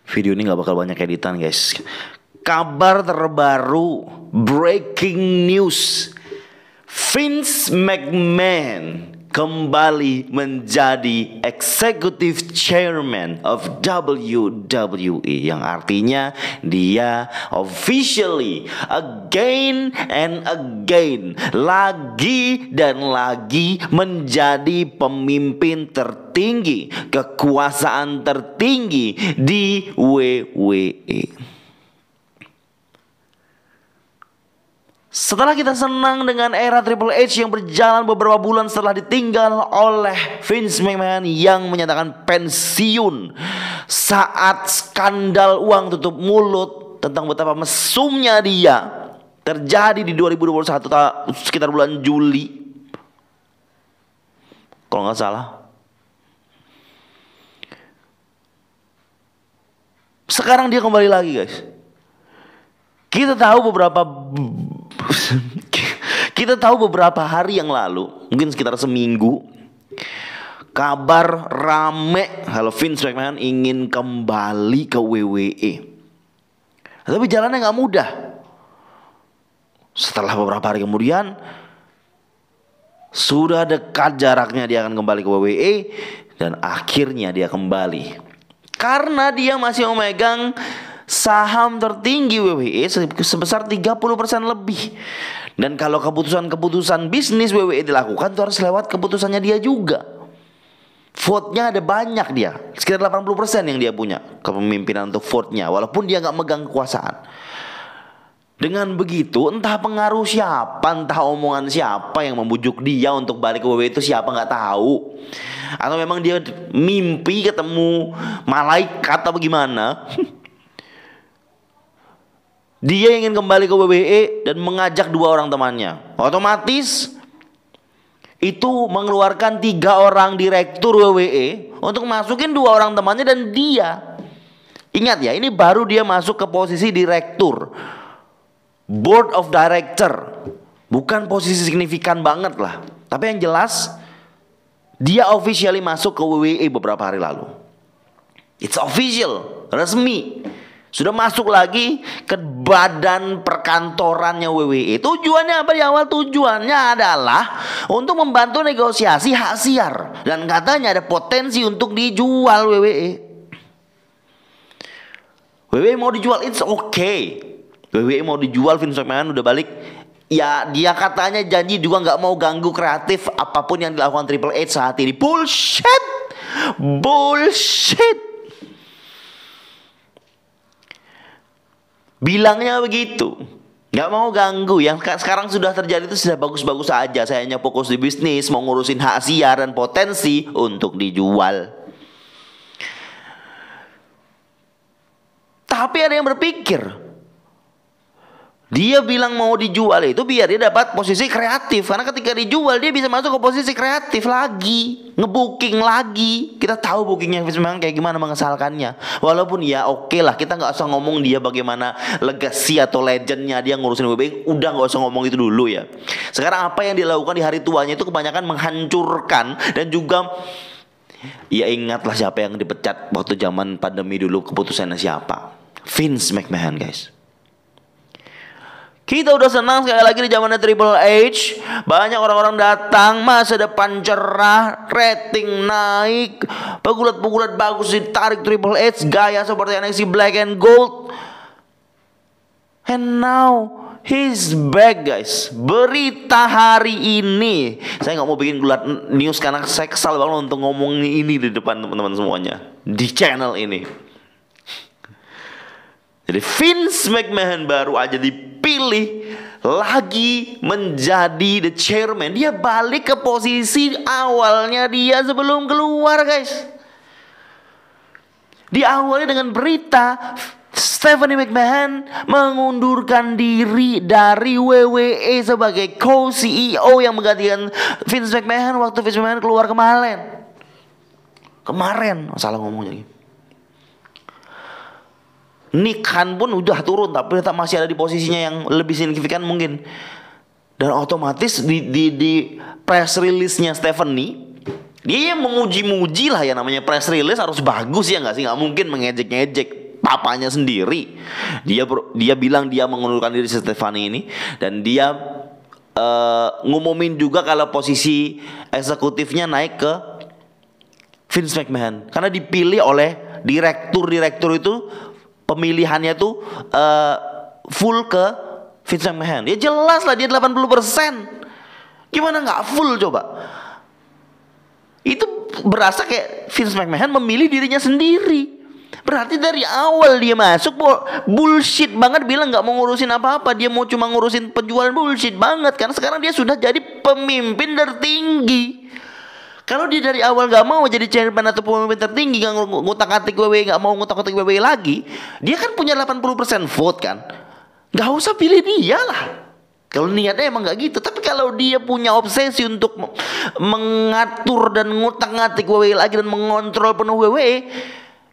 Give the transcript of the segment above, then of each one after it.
Video ini gak bakal banyak editan guys. Kabar terbaru, breaking news. Vince McMahon kembali menjadi Executive Chairman of WWE, yang artinya dia officially again and again, lagi dan lagi menjadi pemimpin tertinggi, kekuasaan tertinggi di WWE. Setelah kita senang dengan era Triple H yang berjalan beberapa bulan setelah ditinggal oleh Vince McMahon yang menyatakan pensiun saat skandal uang tutup mulut tentang betapa mesumnya dia terjadi di 2021 sekitar bulan Juli kalau nggak salah. Sekarang dia kembali lagi guys. Kita tahu beberapa hari yang lalu, mungkin sekitar seminggu, kabar rame kalau Vince McMahon ingin kembali ke WWE. Tapi jalannya gak mudah. Setelah beberapa hari kemudian, sudah dekat jaraknya dia akan kembali ke WWE, dan akhirnya dia kembali. Karena dia masih memegang saham tertinggi WWE sebesar 30% lebih. Dan kalau keputusan-keputusan bisnis WWE dilakukan itu harus lewat keputusannya dia juga. Vote-nya ada banyak dia, sekitar 80% yang dia punya kepemimpinan untuk vote-nya, walaupun dia gak megang kekuasaan. Dengan begitu entah pengaruh siapa, entah omongan siapa yang membujuk dia untuk balik ke WWE itu siapa gak tahu. Atau memang dia mimpi ketemu malaikat atau gimana. Dia ingin kembali ke WWE dan mengajak 2 orang temannya. Otomatis itu mengeluarkan 3 orang direktur WWE untuk masukin 2 orang temannya dan dia. Ingat ya, ini baru dia masuk ke posisi direktur, board of director. Bukan posisi signifikan banget lah. Tapi yang jelas dia officially masuk ke WWE beberapa hari lalu. It's official, resmi. Sudah masuk lagi ke badan perkantorannya WWE. Tujuannya apa di awal? Tujuannya adalah untuk membantu negosiasi hak siar. Dan katanya ada potensi untuk dijual WWE. WWE mau dijual, it's okay. WWE mau dijual, Vince McMahon udah balik. Ya dia katanya janji juga gak mau ganggu kreatif apapun yang dilakukan Triple H saat ini. Bullshit. Bullshit. Bilangnya begitu, gak mau ganggu. Yang sekarang sudah terjadi itu sudah bagus-bagus aja. Saya hanya fokus di bisnis, mau ngurusin hak siar dan potensi untuk dijual. Tapi ada yang berpikir, dia bilang mau dijual itu biar dia dapat posisi kreatif. Karena ketika dijual dia bisa masuk ke posisi kreatif lagi, ngebooking lagi. Kita tahu bookingnya Vince McMahon kayak gimana mengesalkannya. Walaupun ya oke lah, kita gak usah ngomong dia bagaimana legacy atau legendnya dia ngurusin WWE. Udah gak usah ngomong itu dulu ya. Sekarang apa yang dilakukan di hari tuanya itu kebanyakan menghancurkan. Dan juga ya ingatlah siapa yang dipecat waktu zaman pandemi dulu, keputusannya siapa? Vince McMahon guys. Kita udah senang sekali lagi di zamannya Triple H. Banyak orang-orang datang, masa depan cerah, rating naik, pegulat-pegulat bagus ditarik Triple H, gaya seperti NXT Black and Gold. And now he's back guys. Berita hari ini, saya gak mau bikin gulat news karena saya kesal banget untuk ngomong ini di depan teman-teman semuanya di channel ini. Jadi Vince McMahon baru aja dipilih lagi menjadi the chairman. Dia balik ke posisi awalnya dia sebelum keluar guys. Diawali dengan berita Stephanie McMahon mengundurkan diri dari WWE sebagai co-CEO yang menggantikan Vince McMahon waktu Vince McMahon keluar kemarin. Salah ngomong lagi. Nick Khan pun udah turun tapi tetap masih ada di posisinya yang lebih signifikan mungkin. Dan otomatis di press release-nya Stephanie, dia memuji-muji lah ya, namanya press release harus bagus ya nggak sih, nggak mungkin mengejek-ngejek. papanya sendiri. Dia bilang dia mengundurkan diri Stephanie ini, dan dia ngumumin juga kalau posisi eksekutifnya naik ke Vince McMahon, karena dipilih oleh direktur itu, pemilihannya tuh full ke Vince McMahon. Ya jelas lah dia 80%. Gimana nggak full coba? Itu berasa kayak Vince McMahon memilih dirinya sendiri. Berarti dari awal dia masuk bullshit banget, bilang nggak mau ngurusin apa-apa, dia mau cuma ngurusin penjualan, bullshit banget. Karena sekarang dia sudah jadi pemimpin tertinggi. Kalau dia dari awal nggak mau jadi chairman atau pemimpin tertinggi, nggak ngutak-atik WWE, nggak mau ngutak-atik WWE lagi, dia kan punya 80% vote kan. Nggak usah pilih dia lah. Kalau niatnya emang nggak gitu. Tapi kalau dia punya obsesi untuk mengatur dan ngutak-ngatik WWE lagi dan mengontrol penuh WWE,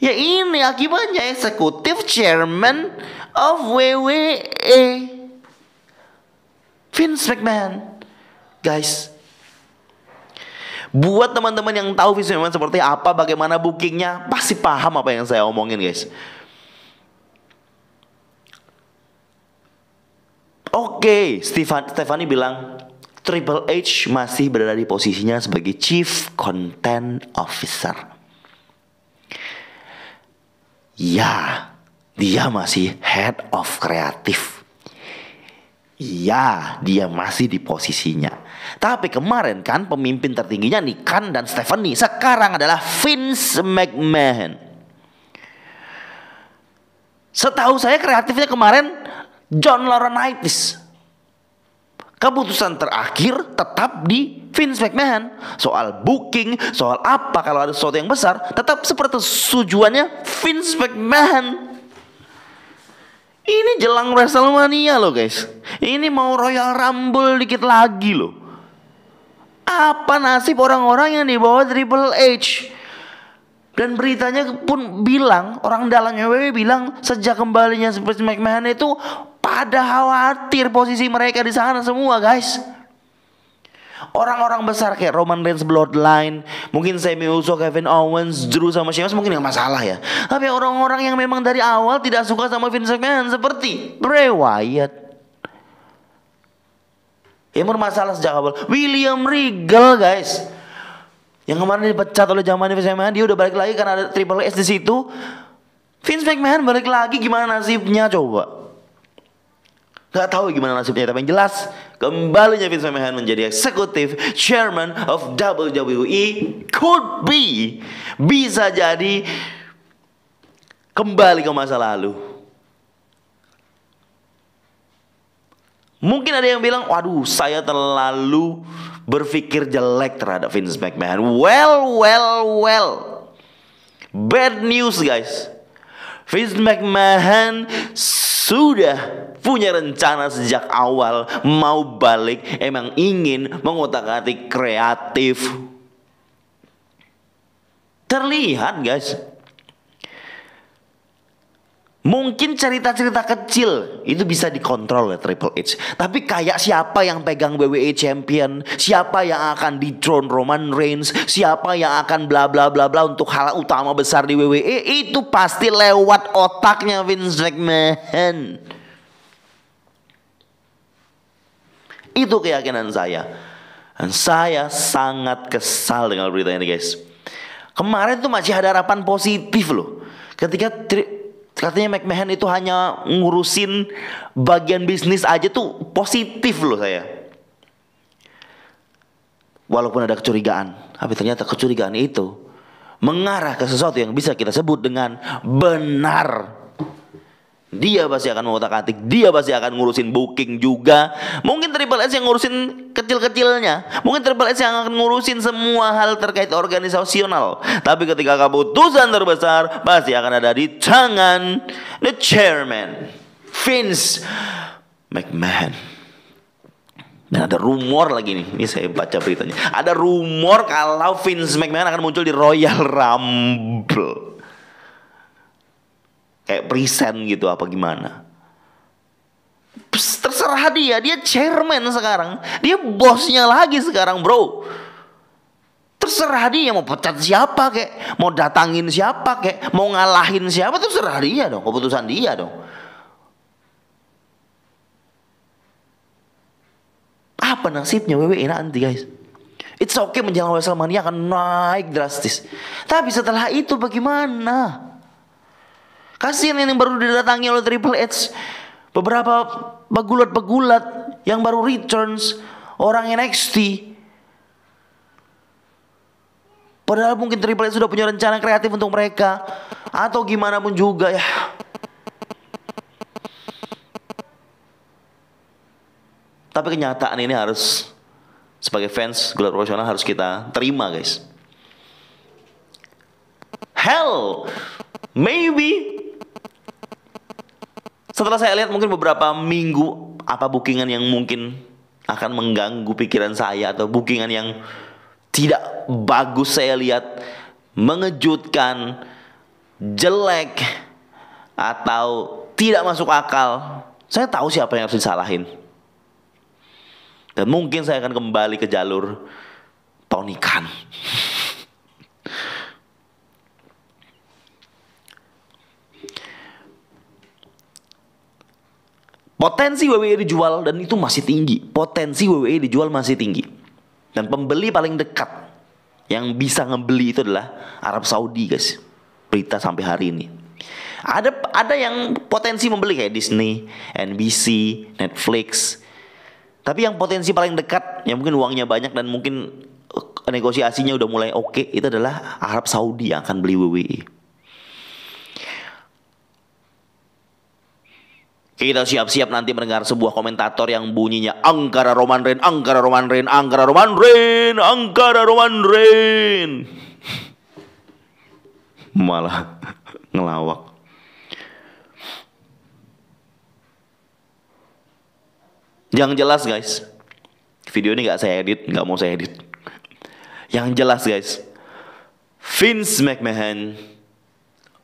ya ini akibatnya eksekutif chairman of WWE, Vince McMahon. Guys, buat teman-teman yang tahu Vince McMahon seperti apa, bagaimana bookingnya, pasti paham apa yang saya omongin, guys. Oke, Stephanie bilang Triple H masih berada di posisinya sebagai Chief Content Officer. Ya, dia masih Head of Kreatif. Ya, dia masih di posisinya. Tapi kemarin kan pemimpin tertingginya Nikan dan Stephanie. Sekarang adalah Vince McMahon. Setahu saya kreatifnya kemarin John Laurinaitis. Keputusan terakhir tetap di Vince McMahon. Soal booking, soal apa, kalau ada sesuatu yang besar, tetap seperti tujuannya Vince McMahon. Ini jelang WrestleMania loh guys. Ini mau Royal Rumble dikit lagi loh. Apa nasib orang-orang yang dibawa Triple H? Dan beritanya pun bilang, orang dalamnya WWE bilang, sejak kembalinya Vince McMahon itu pada khawatir posisi mereka di sana semua, guys. Orang-orang besar kayak Roman Reigns Bloodline, mungkin Sami Uso, Kevin Owens, Drew sama Sheamus mungkin nggak masalah ya. Tapi orang-orang yang memang dari awal tidak suka sama Vince McMahon seperti Bray Wyatt, yang bermasalah sejak awal. William Regal, guys, yang kemarin dipecat oleh zaman Vince McMahon, dia udah balik lagi karena ada Triple H di situ. Vince McMahon balik lagi, gimana nasibnya coba? Gak tahu gimana nasibnya, tapi yang jelas kembalinya Vince McMahon menjadi eksekutif chairman of WWE could be, bisa jadi kembali ke masa lalu. Mungkin ada yang bilang, waduh, saya terlalu berpikir jelek terhadap Vince McMahon. Well. Bad news, guys. Vince McMahon sudah punya rencana sejak awal mau balik, emang ingin mengotak-atik kreatif. Terlihat, guys. Mungkin cerita-cerita kecil itu bisa dikontrol oleh Triple H. Tapi kayak siapa yang pegang WWE Champion, siapa yang akan dethrone Roman Reigns, siapa yang akan bla bla bla bla untuk hal utama besar di WWE, itu pasti lewat otaknya Vince McMahon. Itu keyakinan saya. Dan saya sangat kesal dengan berita ini, guys. Kemarin tuh masih ada harapan positif loh. Ketika katanya McMahon itu hanya ngurusin bagian bisnis aja, tuh positif loh saya. Walaupun ada kecurigaan, tapi ternyata kecurigaan itu mengarah ke sesuatu yang bisa kita sebut dengan benar. Dia pasti akan mengotak-atik, dia pasti akan ngurusin booking juga. Mungkin Triple H yang ngurusin kecil-kecilnya, mungkin Triple H yang akan ngurusin semua hal terkait organisasional. Tapi ketika keputusan terbesar pasti akan ada di tangan the chairman, Vince McMahon. Dan ada rumor lagi nih, ini saya baca beritanya. Ada rumor kalau Vince McMahon akan muncul di Royal Rumble. Kayak present gitu apa gimana. Terserah dia chairman sekarang. Dia bosnya lagi sekarang, bro. Terserah dia mau pecat siapa kek, mau datangin siapa kek, mau ngalahin siapa, terserah dia dong, keputusan dia dong. Apa nasibnya WWE nanti guys? It's okay menjelang WrestleMania akan naik drastis. Tapi setelah itu bagaimana? Kasihan yang baru didatangi oleh Triple H. Beberapa pegulat-pegulat yang baru returns, orang NXT. Padahal mungkin Triple H sudah punya rencana kreatif untuk mereka. Atau gimana pun juga ya. Tapi kenyataan ini harus, sebagai fans gulat profesional harus kita terima guys. Hell, maybe setelah saya lihat mungkin beberapa minggu, apa bookingan yang mungkin akan mengganggu pikiran saya, atau bookingan yang tidak bagus saya lihat, mengejutkan, jelek, atau tidak masuk akal, saya tahu siapa yang harus disalahin. Dan mungkin saya akan kembali ke jalur Tony Khan. Potensi WWE dijual dan itu masih tinggi. Potensi WWE dijual masih tinggi. Dan pembeli paling dekat yang bisa ngebeli itu adalah Arab Saudi guys. Berita sampai hari ini. Ada yang potensi membeli kayak Disney, NBC, Netflix. Tapi yang potensi paling dekat, yang mungkin uangnya banyak dan mungkin negosiasinya udah mulai oke, itu adalah Arab Saudi yang akan beli WWE. Kita siap-siap nanti mendengar sebuah komentator yang bunyinya Angkara Roman Reigns, Angkara Roman Reigns, Angkara Roman Reigns, Angkara Roman Reigns. Malah ngelawak. Yang jelas guys, video ini gak saya edit, gak mau saya edit. Yang jelas guys, Vince McMahon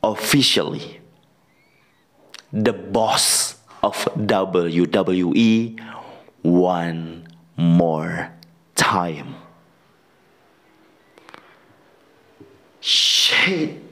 officially the boss of WWE one more time. Shit.